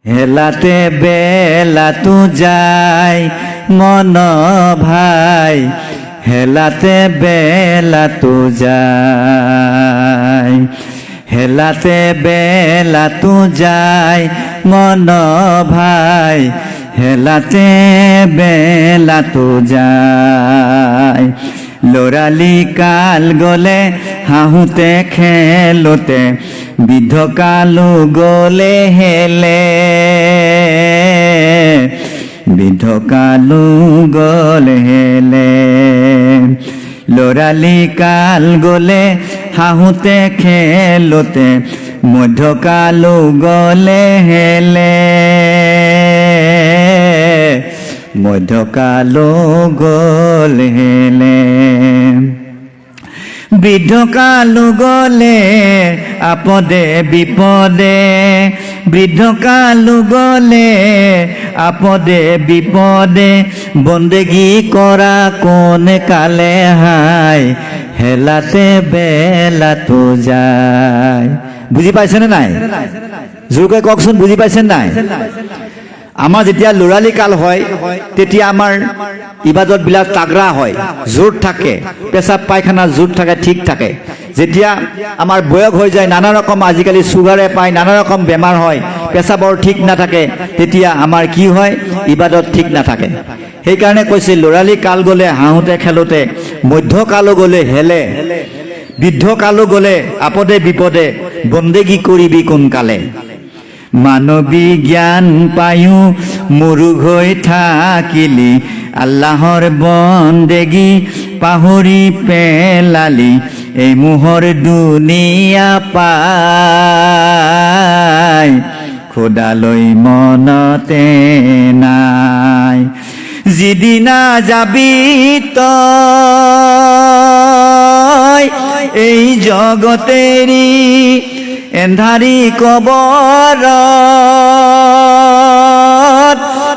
হেলাতে বেলা তু যায় মন ভাই, হেলাতে বেলা তু যায়, হেলাতে বেলা তু যায় মন ভাই, হেলাতে বেলা তু যায়। লৰালি কাল গলে হাঁহোতে খেলোতে, বৃদ্ধ কালো গলে হেলে, বৃদ্ধ কালো গলে হেলে। লৰালি কাল গলে হাঁহোতে খেলোতে, মধ্যকালো গলে হেলে, মধ্যকালো গল হেলে। বৃদ্ধকালো গলে আপদে বিপদে, বৃদ্ধকালো গলে আপদে বিপদে, বন্দেগী কৰা কোন কালে হাই, হেলাতে বেলা তু যায়। বুজি পাইছেনে নাই? জোৰকৈ কওকচোন, বুজি পাইছেনে নাই? আমাৰ যেতিয়া লৰালি কাল হয় তেতিয়া আমাৰ ইবাদত বিলাক তাগৰা হয়, জোৰ থাকে, পেচাব পায়খানা জোৰ থাকে, ঠিক থাকে। যেতিয়া আমাৰ বয়স হৈ যায়, নানা ৰকম আজিকালি চুগাৰে পায়, নানা ৰকম বেমাৰ হয়, পেচাবৰ ঠিক নাথাকে, তেতিয়া আমাৰ কি হয়, ইবাদত ঠিক নাথাকে। সেইকাৰণে কৈছে লৰালি কাল গলে হাঁহোতে খেলোতে, মধ্যকালো গলে হেলে, বৃদ্ধ কালো গলে আপদে বিপদে, বন্দেগী কৰিবি কোনকালে। মানৱী জ্ঞান পায়ো মুৰুখ হৈ থাকিলি, আল্লাহৰ বন্দেগী পাহৰি পেলালি, এই মোহৰ দুনিয়া পাই, খোদালৈ মনতে নাই। যিদিনা যাবি তই এই জগতেৰি এন্ধাৰী কবৰত,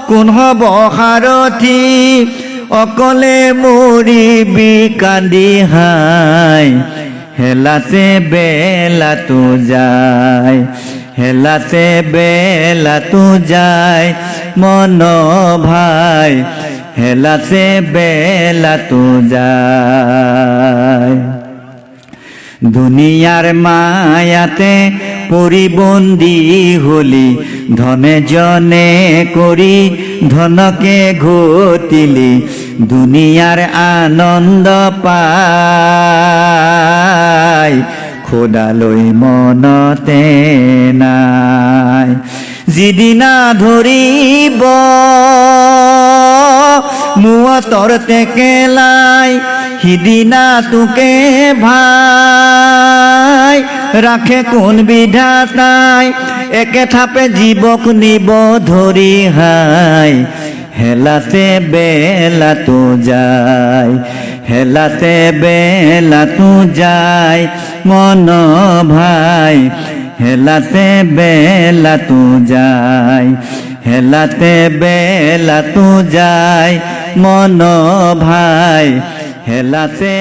কোন হব সাৰথি অকলে মৰিবি কান্দি হাই, হেলাতে বেলা তু যায়, হেলাতে বেলা তু যায় মন ভাই, হেলাতে বেলা তু যায়। দুনিয়ার মায়াতে পরিবন্দী হলি, ধনে জনে করি ধনকে ঘটিলি, দুনিয়ার আনন্দ পাই, খোদালৈ মনতে নাই। যিদিনা ধৰিব মুৱতৰ টেকেলাই, সিদিনা তোকে ভাই ৰাখে কোন বিধাতাই, একে থাপে জীৱক নিব ধৰি হাই, হেলাতে বেলা তু যায়, হেলাতে বেলা তু যায় মন ভাই, হেলাতে বেলা তু যায়, হেলাতে বেলা তু যায় মন ভাই, হেলাতে